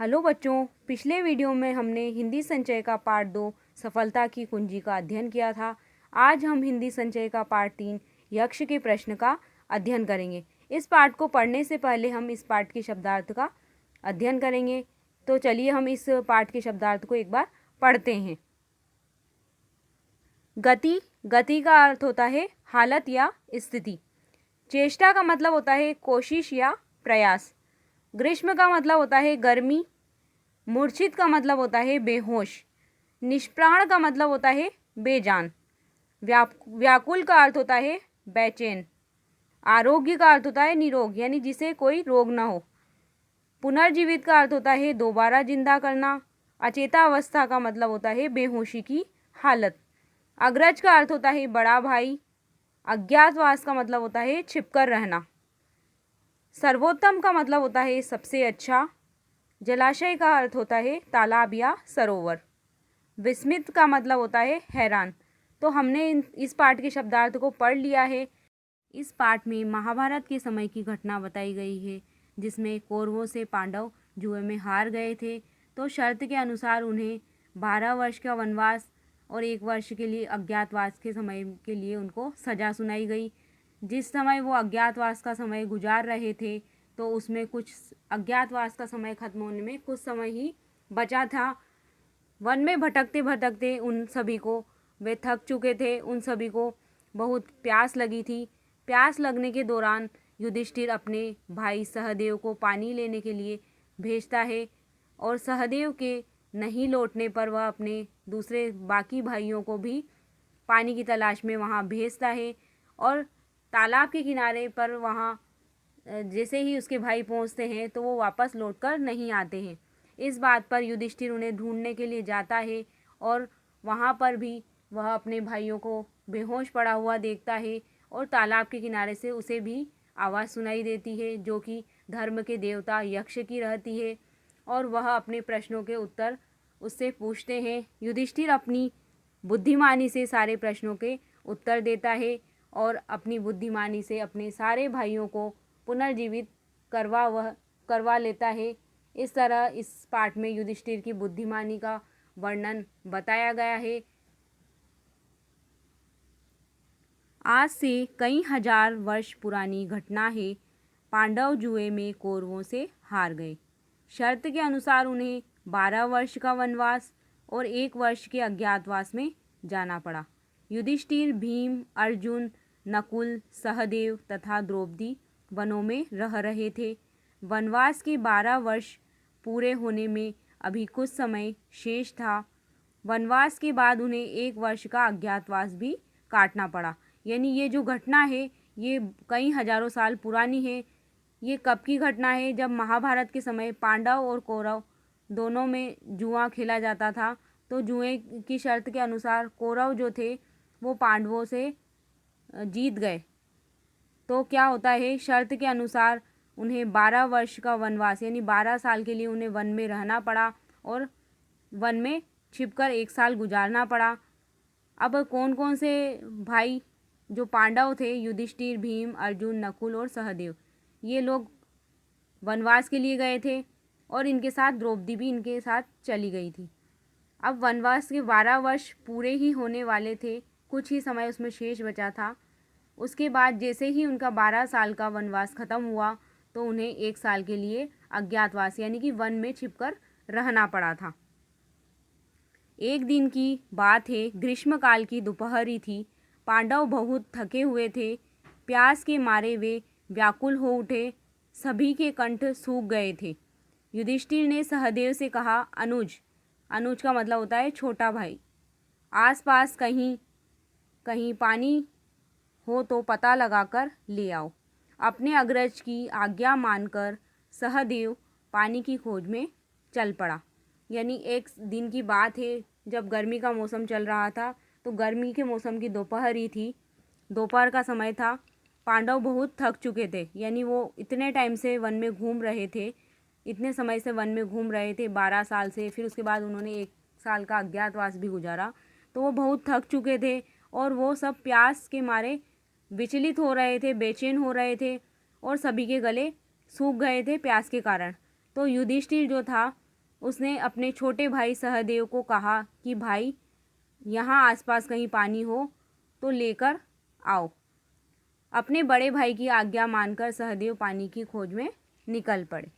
Hello बच्चों, पिछले video में हमने हिंदी संचय का पार्ट 2 सफलता की कुंजी का अध्ययन किया था। आज हम हिंदी संचय का पार्ट 3 यक्ष के प्रश्न का अध्ययन करेंगे। इस पाठ को पढ़ने से पहले हम इस पाठ के शब्दार्थ का अध्ययन करेंगे। तो चलिए हम इस पाठ के शब्दार्थ को एक बार पढ़ते हैं। गति, गति का अर्थ होता है हालत या स्थिति। चेष्टा का मतलब होता है कोशिश या प्रयास। ग्रीष्म का मतलब होता है गर्मी। मूर्छित का मतलब होता है बेहोश। निष्प्राण का मतलब होता है बेजान। व्याकुल का अर्थ होता है बेचैन। आरोग्य का अर्थ होता है निरोग, यानी जिसे कोई रोग ना हो। पुनर्जीवित का अर्थ होता है दोबारा जिंदा करना। अचेतावस्था का मतलब होता है बेहोशी की हालत। अग्रज का अर्थ होता है बड़ा भाई। अज्ञातवास का मतलब होता है छिपकर रहना। सर्वोत्तम का मतलब होता है सबसे अच्छा। जलाशय का अर्थ होता है तालाब या सरोवर। विस्मित का मतलब होता है हैरान। तो हमने इस पाठ के शब्दार्थ को पढ़ लिया है। इस पाठ में महाभारत के समय की घटना बताई गई है, जिसमें कौरवों से पांडव जुए में हार गए थे। तो शर्त के अनुसार उन्हें 12 वर्ष का वनवास और 1 वर्ष के लिए अज्ञातवास के समय के लिए उनको सजा सुनाई गई। जिस समय वो अज्ञातवास का समय गुजार रहे थे, तो उसमें कुछ अज्ञातवास का समय खत्म होने में कुछ समय ही बचा था। वन में भटकते भटकते उन सभी को, वे थक चुके थे, उन सभी को बहुत प्यास लगी थी। प्यास लगने के दौरान युधिष्ठिर अपने भाई सहदेव को पानी लेने के लिए भेजता है और सहदेव के नहीं लौटने पर वह अपने दूसरे बाकी भाइयों को भी पानी की तलाश में वहाँ भेजता है। और तालाब के किनारे पर वहाँ जैसे ही उसके भाई पहुँचते हैं तो वो वापस लौटकर नहीं आते हैं। इस बात पर युधिष्ठिर उन्हें ढूंढने के लिए जाता है और वहाँ पर भी वह अपने भाइयों को बेहोश पड़ा हुआ देखता है और तालाब के किनारे से उसे भी आवाज़ सुनाई देती है, जो कि धर्म के देवता यक्ष की रहती है। और वह अपने प्रश्नों के उत्तर उससे पूछते हैं। युधिष्ठिर अपनी बुद्धिमानी से सारे प्रश्नों के उत्तर देता है और अपनी बुद्धिमानी से अपने सारे भाइयों को पुनर्जीवित करवा लेता है। इस तरह इस पाठ में युधिष्ठिर की बुद्धिमानी का वर्णन बताया गया है। आज से कई हजार वर्ष पुरानी घटना है। पांडव जुए में कौरवों से हार गए। शर्त के अनुसार उन्हें 12 वर्ष का वनवास और 1 वर्ष के अज्ञातवास में जाना पड़ा। युधिष्ठिर, भीम, अर्जुन, नकुल, सहदेव तथा द्रौपदी वनों में रह रहे थे। वनवास के 12 वर्ष पूरे होने में अभी कुछ समय शेष था। वनवास के बाद उन्हें 1 वर्ष का अज्ञातवास भी काटना पड़ा। यानी ये जो घटना है ये कई हजारों साल पुरानी है। ये कब की घटना है? जब महाभारत के समय पांडव और कौरव दोनों में जुआ खेला जाता था। तो जुए की शर्त के अनुसार कौरव जो थे वो पांडवों से जीत गए। तो क्या होता है, शर्त के अनुसार उन्हें 12 वर्ष का वनवास यानी 12 साल के लिए उन्हें वन में रहना पड़ा और वन में छिपकर 1 साल गुजारना पड़ा। अब कौन कौन से भाई जो पांडव थे, युधिष्ठिर, भीम, अर्जुन, नकुल और सहदेव, ये लोग वनवास के लिए गए थे और इनके साथ द्रौपदी भी इनके साथ चली गई थी। अब वनवास के 12 वर्ष पूरे ही होने वाले थे, कुछ ही समय उसमें शेष बचा था। उसके बाद जैसे ही उनका 12 साल का वनवास ख़त्म हुआ तो उन्हें 1 साल के लिए अज्ञातवास यानी कि वन में छिपकर रहना पड़ा था। एक दिन की बात है, ग्रीष्मकाल की दोपहरी थी। पांडव बहुत थके हुए थे। प्यास के मारे वे व्याकुल हो उठे। सभी के कंठ सूख गए थे। युधिष्ठिर ने सहदेव से कहा, अनुज, अनुज का मतलब होता है छोटा भाई, आसपास कहीं कहीं पानी हो तो पता लगाकर ले आओ। अपने अग्रज की आज्ञा मानकर सहदेव पानी की खोज में चल पड़ा। यानी एक दिन की बात है, जब गर्मी का मौसम चल रहा था, तो गर्मी के मौसम की दोपहर ही थी, दोपहर का समय था। पांडव बहुत थक चुके थे, यानी वो इतने टाइम से वन में घूम रहे थे, इतने समय से वन में घूम रहे थे, 12 साल से। फिर उसके बाद उन्होंने 1 साल का अज्ञातवास भी गुजारा, तो वो बहुत थक चुके थे और वो सब प्यास के मारे विचलित हो रहे थे, बेचैन हो रहे थे और सभी के गले सूख गए थे प्यास के कारण। तो युधिष्ठिर जो था उसने अपने छोटे भाई सहदेव को कहा कि भाई यहाँ आसपास कहीं पानी हो तो लेकर आओ। अपने बड़े भाई की आज्ञा मानकर सहदेव पानी की खोज में निकल पड़े।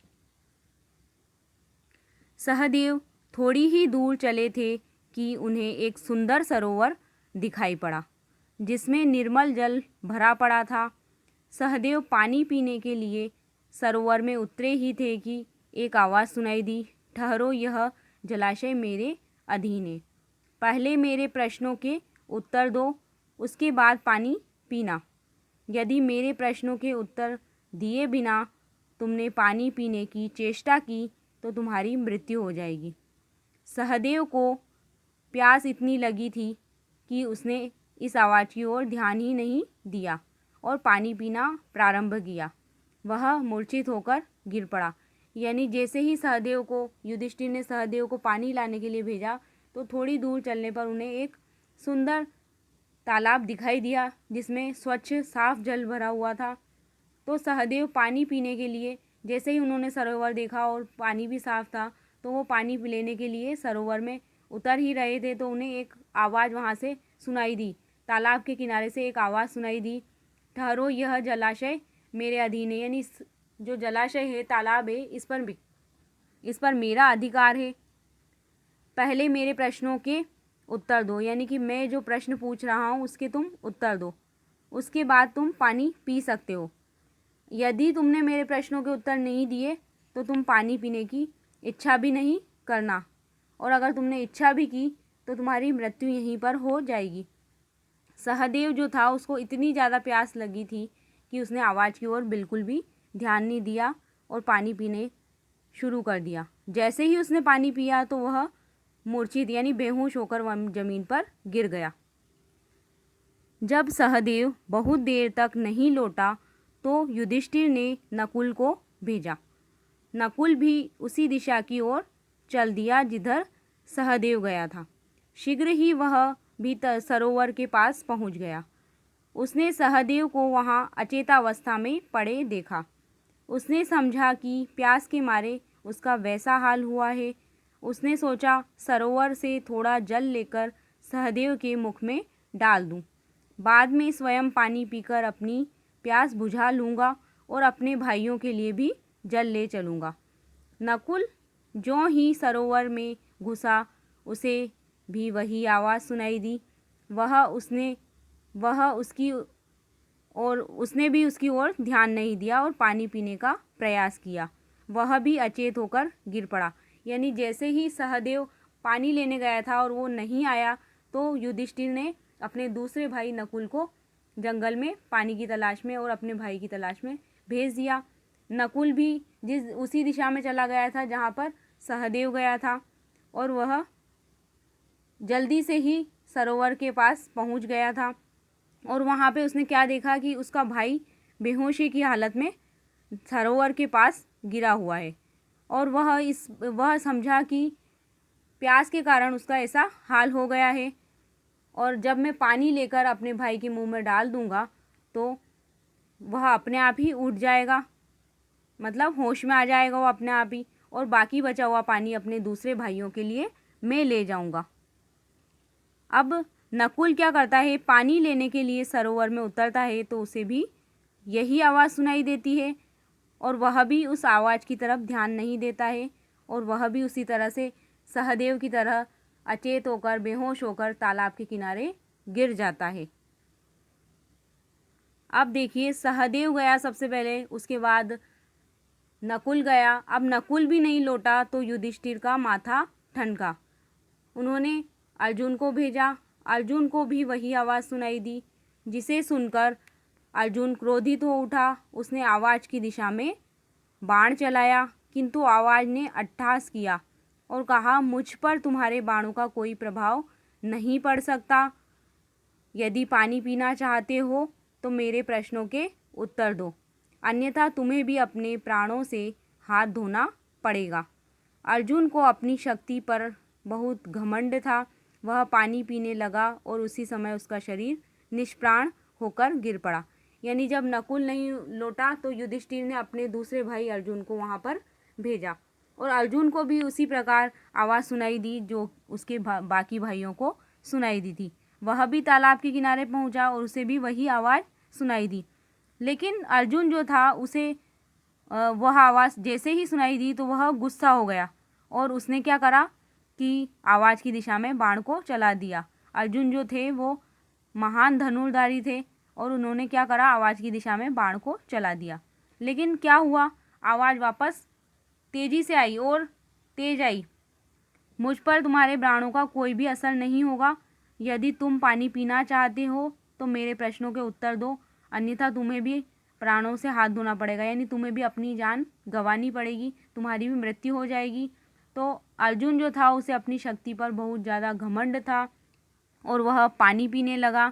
सहदेव थोड़ी ही दूर चले थे कि उन्हें एक सुंदर सरोवर दिखाई पड़ा जिसमें निर्मल जल भरा पड़ा था। सहदेव पानी पीने के लिए सरोवर में उतरे ही थे कि एक आवाज़ सुनाई दी, ठहरो, यह जलाशय मेरे अधीन है। पहले मेरे प्रश्नों के उत्तर दो, उसके बाद पानी पीना। यदि मेरे प्रश्नों के उत्तर दिए बिना तुमने पानी पीने की चेष्टा की तो तुम्हारी मृत्यु हो जाएगी। सहदेव को प्यास इतनी लगी थी कि उसने इस आवाज़ की ओर ध्यान ही नहीं दिया और पानी पीना प्रारंभ किया। वह मूर्छित होकर गिर पड़ा। यानी जैसे ही सहदेव को युधिष्ठिर ने सहदेव को पानी लाने के लिए भेजा तो थोड़ी दूर चलने पर उन्हें एक सुंदर तालाब दिखाई दिया जिसमें स्वच्छ साफ जल भरा हुआ था। तो सहदेव पानी पीने के लिए जैसे ही उन्होंने सरोवर देखा और पानी भी साफ था तो वो पानी लेने के लिए सरोवर में उतर ही रहे थे तो उन्हें एक आवाज़ वहाँ से सुनाई दी। तालाब के किनारे से एक आवाज़ सुनाई दी, ठहरो, यह जलाशय मेरे अधीन है। यानी जो जलाशय है, तालाब है, इस पर मेरा अधिकार है। पहले मेरे प्रश्नों के उत्तर दो, यानी कि मैं जो प्रश्न पूछ रहा हूँ उसके तुम उत्तर दो, उसके बाद तुम पानी पी सकते हो। यदि तुमने मेरे प्रश्नों के उत्तर नहीं दिए तो तुम पानी पीने की इच्छा भी नहीं करना, और अगर तुमने इच्छा भी की तो तुम्हारी मृत्यु यहीं पर हो जाएगी। सहदेव जो था उसको इतनी ज़्यादा प्यास लगी थी कि उसने आवाज़ की ओर बिल्कुल भी ध्यान नहीं दिया और पानी पीने शुरू कर दिया। जैसे ही उसने पानी पिया तो वह मूर्छित यानी बेहोश होकर वह जमीन पर गिर गया। जब सहदेव बहुत देर तक नहीं लौटा तो युधिष्ठिर ने नकुल को भेजा। नकुल भी उसी दिशा की ओर चल दिया जिधर सहदेव गया था। शीघ्र ही वह भी सरोवर के पास पहुंच गया। उसने सहदेव को वहां अचेतावस्था में पड़े देखा। उसने समझा कि प्यास के मारे उसका वैसा हाल हुआ है। उसने सोचा सरोवर से थोड़ा जल लेकर सहदेव के मुख में डाल दूं। बाद में स्वयं पानी पीकर अपनी प्यास बुझा लूँगा और अपने भाइयों के लिए भी जल ले चलूँगा। नकुल ज्यों ही सरोवर में घुसा उसे भी वही आवाज़ सुनाई दी। उसने भी उसकी ओर ध्यान नहीं दिया और पानी पीने का प्रयास किया। वह भी अचेत होकर गिर पड़ा। यानी जैसे ही सहदेव पानी लेने गया था और वो नहीं आया तो युधिष्ठिर ने अपने दूसरे भाई नकुल को जंगल में पानी की तलाश में और अपने भाई की तलाश में भेज दिया। नकुल भी उसी दिशा में चला गया था जहाँ पर सहदेव गया था और वह जल्दी से ही सरोवर के पास पहुँच गया था। और वहाँ पे उसने क्या देखा कि उसका भाई बेहोशी की हालत में सरोवर के पास गिरा हुआ है और वह समझा कि प्यास के कारण उसका ऐसा हाल हो गया है और जब मैं पानी लेकर अपने भाई के मुंह में डाल दूंगा तो वह अपने आप ही उठ जाएगा, मतलब होश में आ जाएगा वो अपने आप ही, और बाकी बचा हुआ पानी अपने दूसरे भाइयों के लिए मैं ले जाऊंगा। अब नकुल क्या करता है, पानी लेने के लिए सरोवर में उतरता है तो उसे भी यही आवाज़ सुनाई देती है और वह भी उस आवाज़ की तरफ ध्यान नहीं देता है और वह भी उसी तरह से सहदेव की तरह अचेत होकर बेहोश होकर तालाब के किनारे गिर जाता है। अब देखिए, सहदेव गया सबसे पहले, उसके बाद नकुल गया। अब नकुल भी नहीं लौटा तो युधिष्ठिर का माथा ठनका। उन्होंने अर्जुन को भेजा। अर्जुन को भी वही आवाज़ सुनाई दी, जिसे सुनकर अर्जुन क्रोधित हो उठा। उसने आवाज़ की दिशा में बाण चलाया किंतु आवाज़ ने अट्टहास किया और कहा, मुझ पर तुम्हारे बाणों का कोई प्रभाव नहीं पड़ सकता। यदि पानी पीना चाहते हो तो मेरे प्रश्नों के उत्तर दो, अन्यथा तुम्हें भी अपने प्राणों से हाथ धोना पड़ेगा। अर्जुन को अपनी शक्ति पर बहुत घमंड था। वह पानी पीने लगा और उसी समय उसका शरीर निष्प्राण होकर गिर पड़ा। यानी जब नकुल नहीं लौटा तो युधिष्ठिर ने अपने दूसरे भाई अर्जुन को वहाँ पर भेजा और अर्जुन को भी उसी प्रकार आवाज़ सुनाई दी जो उसके बाकी भाइयों को सुनाई दी थी। वह भी तालाब के किनारे पहुंचा और उसे भी वही आवाज़ सुनाई दी। लेकिन अर्जुन जो था उसे वह आवाज़ जैसे ही सुनाई दी तो वह गुस्सा हो गया और उसने क्या करा कि आवाज़ की दिशा में बाण को चला दिया। अर्जुन जो थे वो महान धनुर्धारी थे और उन्होंने क्या करा, आवाज़ की दिशा में बाण को चला दिया। लेकिन क्या हुआ, आवाज़ वापस तेज़ी से आई और तेज आई। मुझ पर तुम्हारे बाणों का कोई भी असर नहीं होगा। यदि तुम पानी पीना चाहते हो तो मेरे प्रश्नों के उत्तर दो, अन्यथा तुम्हें भी प्राणों से हाथ धोना पड़ेगा, यानी तुम्हें भी अपनी जान गंवानी पड़ेगी, तुम्हारी भी मृत्यु हो जाएगी। तो अर्जुन जो था उसे अपनी शक्ति पर बहुत ज़्यादा घमंड था और वह पानी पीने लगा।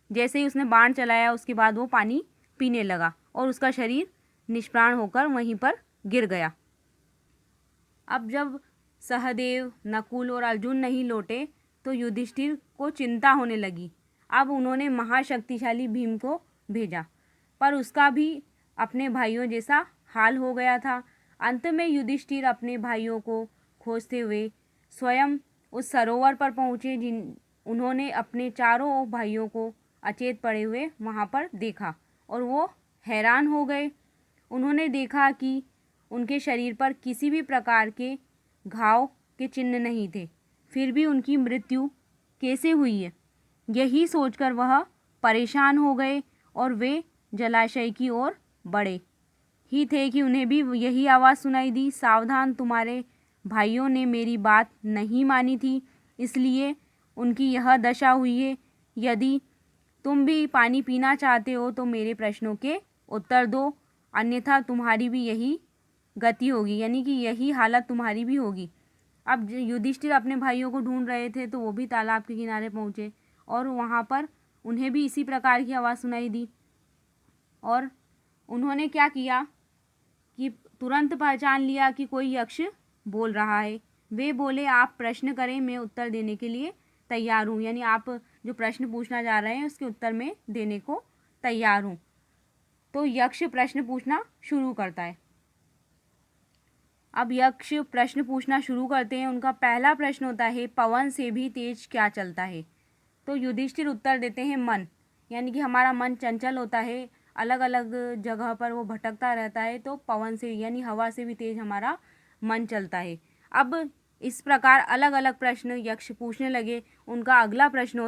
जैसे ही उसने बाण चलाया उसके बाद वो पानी पीने लगा और उसका शरीर निष्प्राण होकर वहीं पर गिर गया। अब जब सहदेव, नकुल और अर्जुन नहीं लौटे तो युधिष्ठिर को चिंता होने लगी। अब उन्होंने महाशक्तिशाली भीम को भेजा, पर उसका भी अपने भाइयों जैसा हाल हो गया था। अंत में युधिष्ठिर अपने भाइयों को खोजते हुए स्वयं उस सरोवर पर पहुँचे उन्होंने अपने चारों भाइयों को अचेत पड़े हुए वहाँ पर देखा और वो हैरान हो गए। उन्होंने देखा कि उनके शरीर पर किसी भी प्रकार के घाव के चिन्ह नहीं थे, फिर भी उनकी मृत्यु कैसे हुई है, यही सोचकर वह परेशान हो गए और वे जलाशय की ओर बढ़े ही थे कि उन्हें भी यही आवाज़ सुनाई दी, सावधान, तुम्हारे भाइयों ने मेरी बात नहीं मानी थी, इसलिए उनकी यह दशा हुई है। यदि तुम भी पानी पीना चाहते हो तो मेरे प्रश्नों के उत्तर दो, अन्यथा तुम्हारी भी यही गति होगी, यानी कि यही हालत तुम्हारी भी होगी। अब युधिष्ठिर अपने भाइयों को ढूंढ रहे थे तो वो भी तालाब के किनारे पहुँचे और वहाँ पर उन्हें भी इसी प्रकार की आवाज़ सुनाई दी और उन्होंने क्या किया कि तुरंत पहचान लिया कि कोई यक्ष बोल रहा है। वे बोले, आप प्रश्न करें, मैं उत्तर देने के लिए तैयार हूँ, यानी आप जो प्रश्न पूछना जा रहे हैं उसके उत्तर में देने को तैयार हूँ। तो यक्ष प्रश्न पूछना शुरू करता है। अब यक्ष प्रश्न पूछना शुरू करते हैं। उनका पहला प्रश्न होता है, पवन से भी तेज क्या चलता है? तो युधिष्ठिर उत्तर देते हैं, मन, यानी कि हमारा मन चंचल होता है, अलग अलग जगह पर वो भटकता रहता है, तो पवन से यानी हवा से भी तेज हमारा मन चलता है। अब इस प्रकार अलग अलग प्रश्न यक्ष पूछने लगे। उनका अगला प्रश्न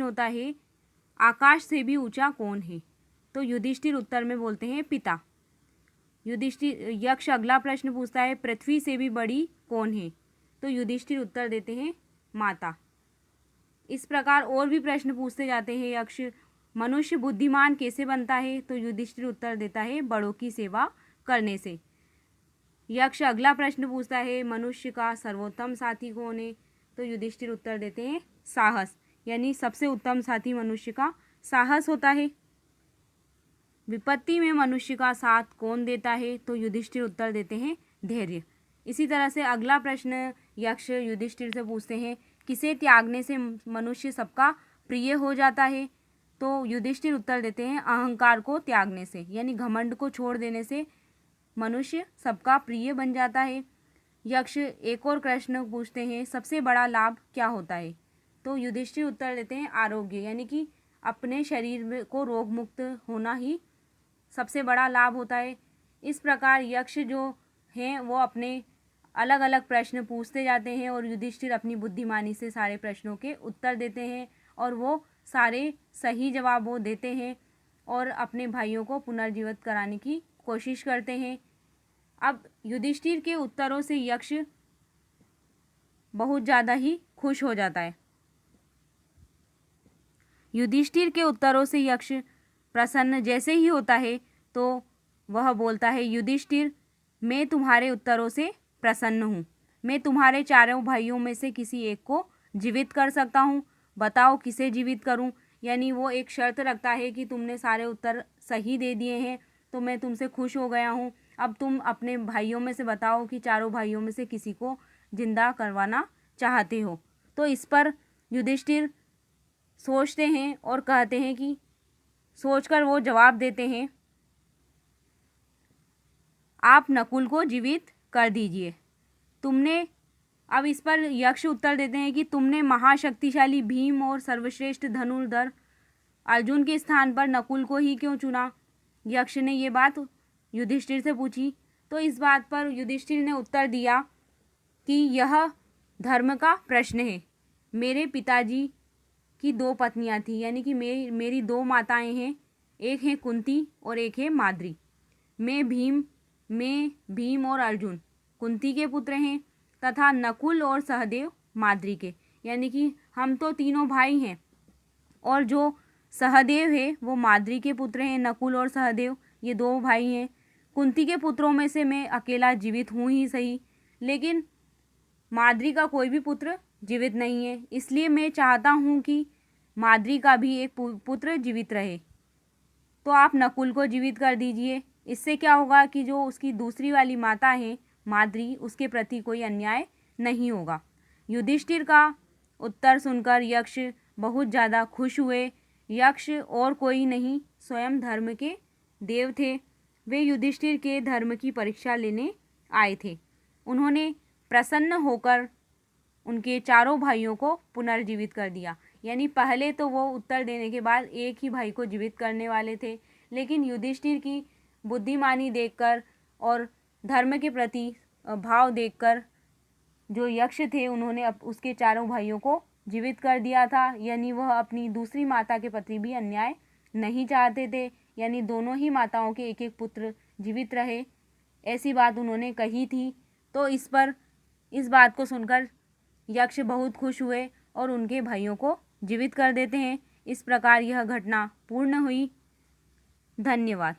होता है आकाश से भी ऊंचा कौन है? तो युधिष्ठिर उत्तर में बोलते हैं, पिता। यक्ष अगला प्रश्न पूछता है, पृथ्वी से भी बड़ी कौन है? तो युधिष्ठिर उत्तर देते हैं, माता। इस प्रकार और भी प्रश्न पूछते जाते हैं यक्ष। मनुष्य बुद्धिमान कैसे बनता है? तो युधिष्ठिर उत्तर देता है, बड़ों की सेवा करने से। यक्ष अगला प्रश्न पूछता है, मनुष्य का सर्वोत्तम साथी कौन है? तो युधिष्ठिर उत्तर देते हैं, साहस, यानी सबसे उत्तम साथी मनुष्य का साहस होता है। विपत्ति में मनुष्य का साथ कौन देता है? तो युधिष्ठिर उत्तर देते हैं, धैर्य। इसी तरह से अगला प्रश्न यक्ष युधिष्ठिर से पूछते हैं, किसे त्यागने से मनुष्य सबका प्रिय हो जाता है? तो युधिष्ठिर उत्तर देते हैं, अहंकार को त्यागने से, यानी घमंड को छोड़ देने से मनुष्य सबका प्रिय बन जाता है। यक्ष एक और प्रश्न पूछते हैं, सबसे बड़ा लाभ क्या होता है? तो युधिष्ठिर उत्तर देते हैं, आरोग्य, यानी कि अपने शरीर को रोग मुक्त होना ही सबसे बड़ा लाभ होता है। इस प्रकार यक्ष जो हैं वो अपने अलग अलग प्रश्न पूछते जाते हैं और युधिष्ठिर अपनी बुद्धिमानी से सारे प्रश्नों के उत्तर देते हैं और वो सारे सही जवाब वो देते हैं और अपने भाइयों को पुनर्जीवित कराने की कोशिश करते हैं। अब युधिष्ठिर के उत्तरों से यक्ष बहुत ज़्यादा ही खुश हो जाता है। युधिष्ठिर के उत्तरों से यक्ष प्रसन्न जैसे ही होता है तो वह बोलता है, युधिष्ठिर, मैं तुम्हारे उत्तरों से प्रसन्न हूँ। मैं तुम्हारे चारों भाइयों में से किसी एक को जीवित कर सकता हूँ, बताओ किसे जीवित करूँ? यानी वो एक शर्त रखता है कि तुमने सारे उत्तर सही दे दिए हैं तो मैं तुमसे खुश हो गया हूँ। अब तुम अपने भाइयों में से बताओ कि चारों भाइयों में से किसी को जिंदा करवाना चाहते हो। तो इस पर युधिष्ठिर सोचते हैं और कहते हैं कि सोचकर वो जवाब देते हैं, आप नकुल को जीवित कर दीजिए। तुमने, अब इस पर यक्ष उत्तर देते हैं कि तुमने महाशक्तिशाली भीम और सर्वश्रेष्ठ धनुर्धर अर्जुन के स्थान पर नकुल को ही क्यों चुना। यक्ष ने ये बात युधिष्ठिर से पूछी। तो इस बात पर युधिष्ठिर ने उत्तर दिया कि यह धर्म का प्रश्न है। मेरे पिताजी की 2 पत्नियां थीं, यानी कि मेरी 2 माताएं हैं, एक है कुंती और एक है माद्री। मैं भीम और अर्जुन कुंती के पुत्र हैं तथा नकुल और सहदेव माद्री के, यानी कि हम तो तीनों भाई हैं। और जो सहदेव है वो माद्री के पुत्र हैं। नकुल और सहदेव ये 2 भाई हैं। कुंती के पुत्रों में से मैं अकेला जीवित हूँ ही सही, लेकिन माद्री का कोई भी पुत्र जीवित नहीं है। इसलिए मैं चाहता हूँ कि माद्री का भी एक पुत्र जीवित रहे। तो आप नकुल को जीवित कर दीजिए। इससे क्या होगा कि जो उसकी दूसरी वाली माता है माद्री, उसके प्रति कोई अन्याय नहीं होगा। युधिष्ठिर का उत्तर सुनकर यक्ष बहुत ज़्यादा खुश हुए। यक्ष और कोई नहीं, स्वयं धर्म के देव थे। वे युधिष्ठिर के धर्म की परीक्षा लेने आए थे। उन्होंने प्रसन्न होकर उनके चारों भाइयों को पुनर्जीवित कर दिया। यानी पहले तो वो उत्तर देने के बाद एक ही भाई को जीवित करने वाले थे, लेकिन युधिष्ठिर की बुद्धिमानी देखकर और धर्म के प्रति भाव देखकर जो यक्ष थे उन्होंने उसके चारों भाइयों को जीवित कर दिया था। यानी वह अपनी दूसरी माता के प्रति भी अन्याय नहीं चाहते थे, यानी दोनों ही माताओं के एक एक पुत्र जीवित रहे, ऐसी बात उन्होंने कही थी। तो इस बात को सुनकर यक्ष बहुत खुश हुए और उनके भाइयों को जीवित कर देते हैं। इस प्रकार यह घटना पूर्ण हुई। धन्यवाद।